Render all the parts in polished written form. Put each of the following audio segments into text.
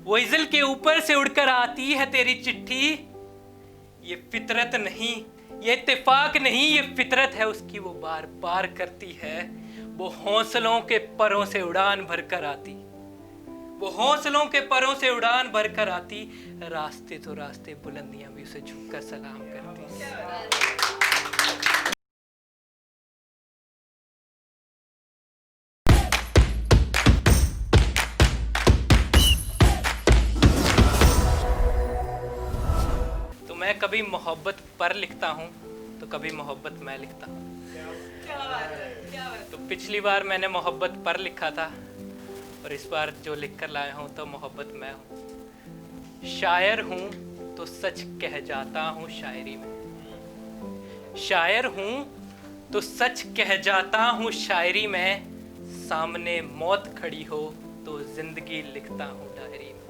वो इज़ल के ऊपर से उड़कर आती है तेरी चिट्ठी। ये फितरत नहीं, ये इत्तेफाक नहीं, ये फितरत है उसकी, वो बार बार करती है। वो हौसलों के परों से उड़ान भरकर आती, वो हौसलों के परों से उड़ान भरकर आती। रास्ते तो रास्ते, बुलंदियां भी उसे झुककर सलाम करती। तो मैं कभी मोहब्बत पर लिखता हूँ तो कभी मोहब्बत मैं लिखता हूँ। तो पिछली बार मैंने मोहब्बत पर लिखा था और इस बार जो लिख कर लाया हूँ तो मोहब्बत मैं हूँ। शायर हूँ तो सच कह जाता हूँ शायरी में, शायर हूँ तो सच कह जाता हूँ शायरी में। सामने मौत खड़ी हो तो जिंदगी लिखता हूँ डायरी में।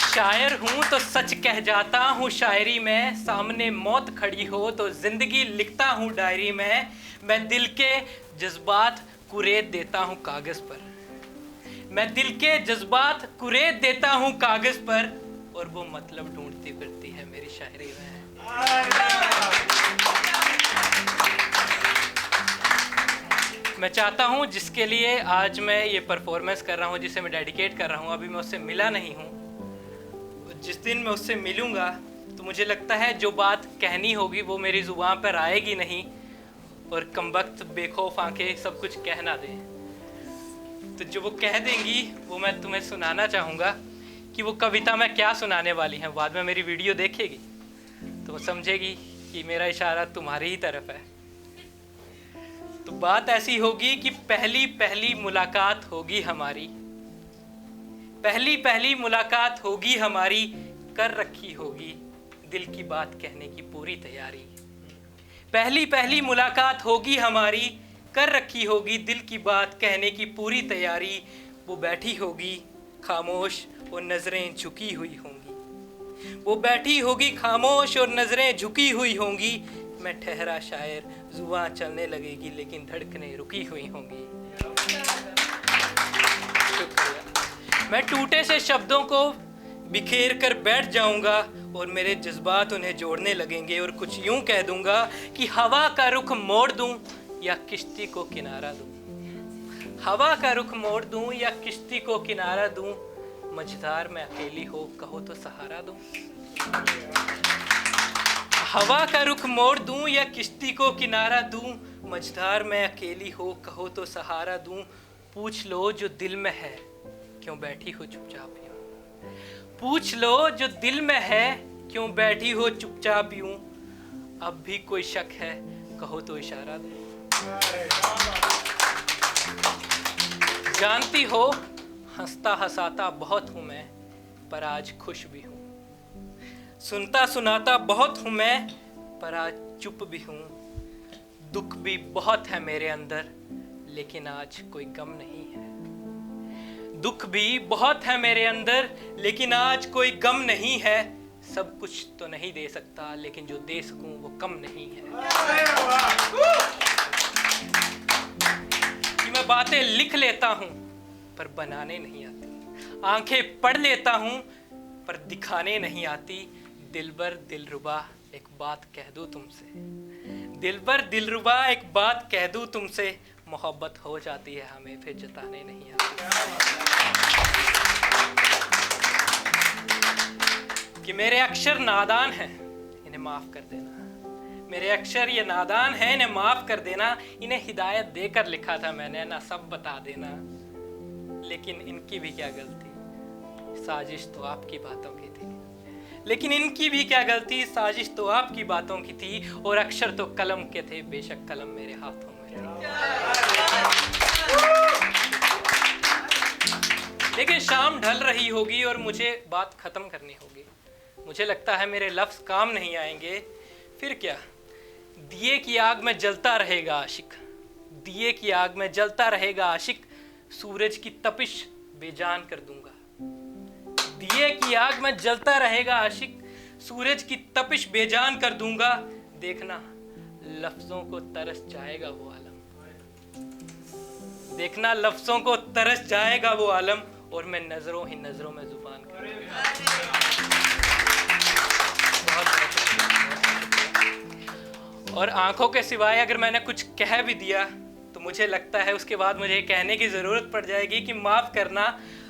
शायर हूँ तो सच कह जाता हूँ शायरी में, सामने मौत खड़ी हो तो जिंदगी लिखता हूँ डायरी में। मैं दिल के जज्बात कुरेद देता हूँ कागज पर, मैं दिल के जज्बात कुरेद देता हूँ कागज पर, और वो मतलब ढूंढती फिरती है मेरी शायरी में। मैं चाहता हूँ जिसके लिए आज मैं ये परफॉर्मेंस कर रहा हूँ, जिसे मैं डेडिकेट कर रहा हूँ, अभी मैं उससे मिला नहीं हूँ। जिस दिन मैं उससे मिलूँगा तो मुझे लगता है जो बात कहनी होगी वो मेरी ज़ुबान पर आएगी नहीं, और कमबख्त बेखौफ आंखें सब कुछ कह ना दें। तो जो वो कह देंगी वो मैं तुम्हें सुनाना चाहूँगा कि वो कविता मैं क्या सुनाने वाली हैं। बाद में मेरी वीडियो देखेगी तो वो समझेगी कि मेरा इशारा तुम्हारी ही तरफ है। तो बात ऐसी होगी कि पहली पहली मुलाकात होगी हमारी, पहली पहली मुलाकात होगी हमारी, कर रखी होगी दिल की बात कहने की पूरी तैयारी। पहली पहली मुलाकात होगी हमारी, कर रखी होगी दिल की बात कहने की पूरी तैयारी। वो बैठी होगी खामोश और नजरें झुकी हुई होंगी, वो बैठी होगी खामोश और नजरें झुकी हुई होंगी। मैं ठहरा शायर, जुबान चलने लगेगी लेकिन धड़कनें रुकी हुई होंगी। मैं टूटे से शब्दों को बिखेर कर बैठ जाऊंगा और मेरे जज्बात उन्हें जोड़ने लगेंगे, और कुछ यूं कह दूंगा कि हवा का रुख मोड़ दूं या किश्ती को किनारा दूं, हवा का रुख मोड़ दूं या किश्ती को किनारा दूं। मझधार में अकेली हो कहो तो सहारा दूं, हवा का रुख मोड़ दूं या किश्ती को किनारा दूं। मझधार में अकेली हो कहो तो सहारा दूं। पूछ लो जो दिल में है क्यों बैठी हो चुपचाप यूं, पूछ लो जो दिल में है क्यों बैठी हो चुपचाप यूं। अब भी कोई शक है कहो तो इशारा दूं। जानती हो हंसता हंसाता बहुत हूं मैं, पर आज खुश भी हूं। सुनता सुनाता बहुत हूं मैं, पर आज चुप भी हूं। दुख भी बहुत है मेरे अंदर, लेकिन आज कोई गम नहीं है। दुख भी बहुत है मेरे अंदर, लेकिन आज कोई गम नहीं है। सब कुछ तो नहीं दे सकता, लेकिन जो दे सकूं वो कम नहीं है। कि मैं बातें लिख लेता हूं पर बनाने नहीं आती, आंखें पढ़ लेता हूं पर दिखाने नहीं आती। दिलबर दिलरुबा एक बात कह दूं तुमसे, दिलबर दिलरुबा एक बात कह दूं तुमसे। मोहब्बत हो जाती है हमें फिर जताने नहीं आती। कि मेरे अक्षर नादान हैं इन्हें माफ कर देना, मेरे अक्षर ये नादान हैं इन्हें माफ कर देना। इन्हें हिदायत देकर लिखा था मैंने, ना सब बता देना। लेकिन इनकी भी क्या गलती, साजिश तो आपकी बातों की थी। लेकिन इनकी भी क्या गलती, साजिश तो आपकी बातों की थी। और अक्षर तो कलम के थे, बेशक कलम मेरे हाथों में थी। लेकिन शाम ढल रही होगी और मुझे बात खत्म करनी होगी। मुझे लगता है मेरे लफ्ज काम नहीं आएंगे। फिर क्या, दिए की आग में जलता रहेगा आशिक, दिए की आग में जलता रहेगा आशिक। सूरज की तपिश बेजान कर दूंगा, दिए की आग में जलता रहेगा आशिक। सूरज की तपिश बेजान कर दूंगा। देखना लफ्जों को तरस जाएगा वो आलम, देखना लफ्जों को तरस जाएगा वो आलम, और मैं नजरों ही नजरों में जुबान करूंगा। और आंखों के सिवाय अगर मैंने कुछ कह भी दिया तो मुझे लगता है उसके बाद मुझे कहने की ज़रूरत पड़ जाएगी कि माफ़ करना,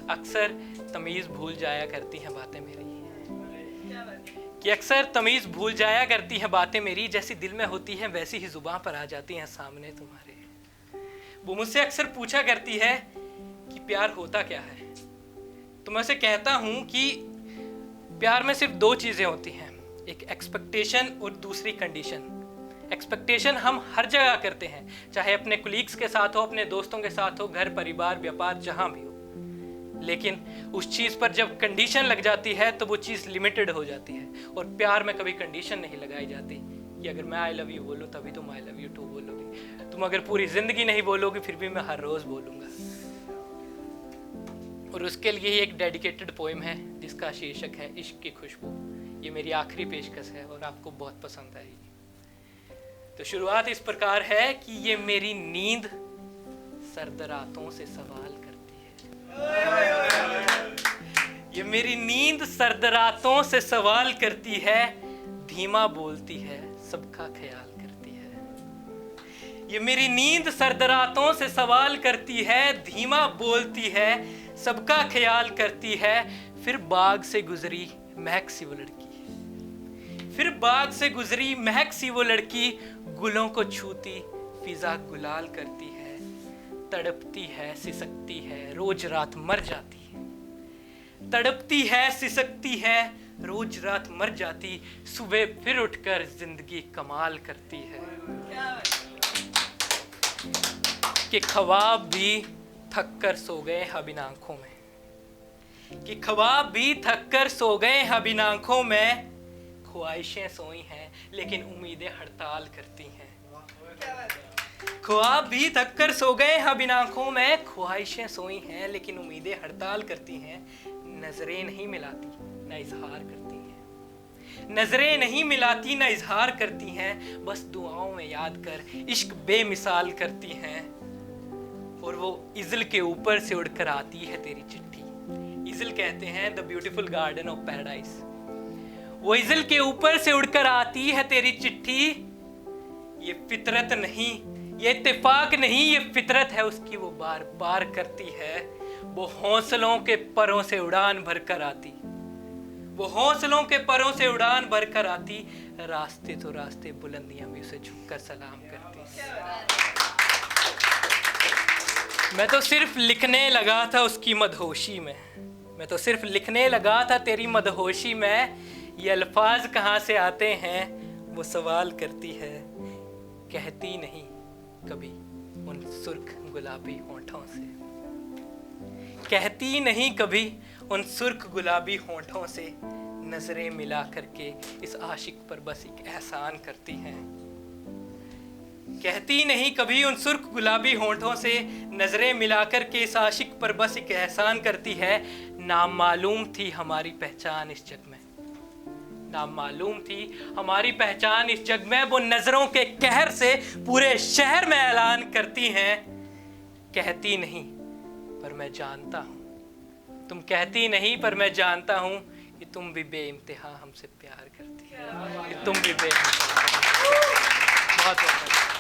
अक्सर तमीज़ भूल जाया करती हैं बातें मेरी, कि अक्सर तमीज़ भूल जाया करती हैं बातें मेरी, जैसी दिल में होती हैं वैसी ही ज़ुबान पर आ जाती हैं सामने तुम्हारे। वो मुझसे अक्सर पूछा करती है कि प्यार होता क्या है, तो मैं उसे कहता हूँ कि प्यार में सिर्फ दो चीज़ें होती हैं, एक एक्सपेक्टेशन और दूसरी कंडीशन। एक्सपेक्टेशन हम हर जगह करते हैं, चाहे अपने कुलीग्स के साथ हो, अपने दोस्तों के साथ हो, घर परिवार व्यापार जहाँ भी हो, लेकिन उस चीज़ पर जब कंडीशन लग जाती है तो वो चीज़ लिमिटेड हो जाती है। और प्यार में कभी कंडीशन नहीं लगाई जाती कि अगर मैं आई लव यू बोलूँ तभी तुम आई लव यू टू बोलोगी, तुम अगर पूरी ज़िंदगी नहीं बोलोगी फिर भी मैं हर रोज़ बोलूँगा। और उसके लिए ही एक डेडिकेटेड पोएम है जिसका शीर्षक है इश्क की खुशबू। ये मेरी आखिरी पेशकश है और आपको बहुत पसंद आएगी। तो शुरुआत इस प्रकार है कि ये मेरी नींद सर्द रातों से सवाल करती है, ये मेरी नींद सर्द रातों से सवाल करती है, धीमा बोलती है सबका ख्याल करती है। ये मेरी नींद सर्द रातों से सवाल करती है, धीमा बोलती है सबका ख्याल करती है। फिर बाग से गुजरी महक सी वो लड़की, फिर बाग से गुजरी महक सी वो लड़की, गुलों को छूती फिजा गुलाल करती है, तड़पती है सिसकती है रोज रात मर जाती है, तड़पती है सिसकती है रोज रात मर जाती, सुबह फिर उठकर जिंदगी कमाल करती है। कि ख्वाब भी थक कर सो गए अब इन आंखों में, कि ख्वाब भी थक कर सो गए अब इन आंखों में, ख्वाहिशें सोई हैं लेकिन उम्मीदें हड़ताल करती हैं। ख्वाब भी थक कर सो गए अब इन आंखों में, ख्वाहिशें सोई हैं लेकिन उम्मीदें हड़ताल करती हैं। नजरें नहीं मिलाती न इजहार करती हैं, नजरें नहीं मिलाती न इजहार करती हैं, बस दुआओं में याद कर इश्क बेमिसाल करती हैं। और वो इज़ल के ऊपर से उड़कर आती है तेरी चिट्ठी। इज़ल कहते हैं the beautiful garden of paradise. वो इज़ल के ऊपर से उड़कर आती है तेरी चिट्ठी। ये फितरत नहीं, ये इत्तेफाक नहीं, ये फितरत है उसकी, वो बार बार करती है। वो हौसलों के परों से उड़ान भर कर आती, वो हौसलों के परों से उड़ान भर कर आती, रास्ते तो रास्ते बुलंदियां भी उसे झुककर सलाम करती। मैं तो सिर्फ लिखने लगा था उसकी मदहोशी में, मैं तो सिर्फ लिखने लगा था तेरी मदहोशी में, ये अल्फाज कहाँ से आते हैं वो सवाल करती है। कहती नहीं कभी उन सुर्ख गुलाबी होंठों से, कहती नहीं कभी उन सुर्ख गुलाबी होंठों से, नजरें मिला करके इस आशिक पर बस एक एहसान करती हैं। कहती नहीं कभी उन सुर्ख गुलाबी होंठों से, नजरें मिलाकर के इस आशिक पर बस एक एहसान करती है। नामालूम थी हमारी पहचान इस जग में, नामालूम थी हमारी पहचान इस जग में, वो नजरों के कहर से पूरे शहर में ऐलान करती हैं। कहती नहीं पर मैं जानता हूँ, तुम कहती नहीं पर मैं जानता हूँ कि तुम भी बेइंतहा हमसे प्यार करती है, कि तुम भी बेइंतहा। बहुत बहुत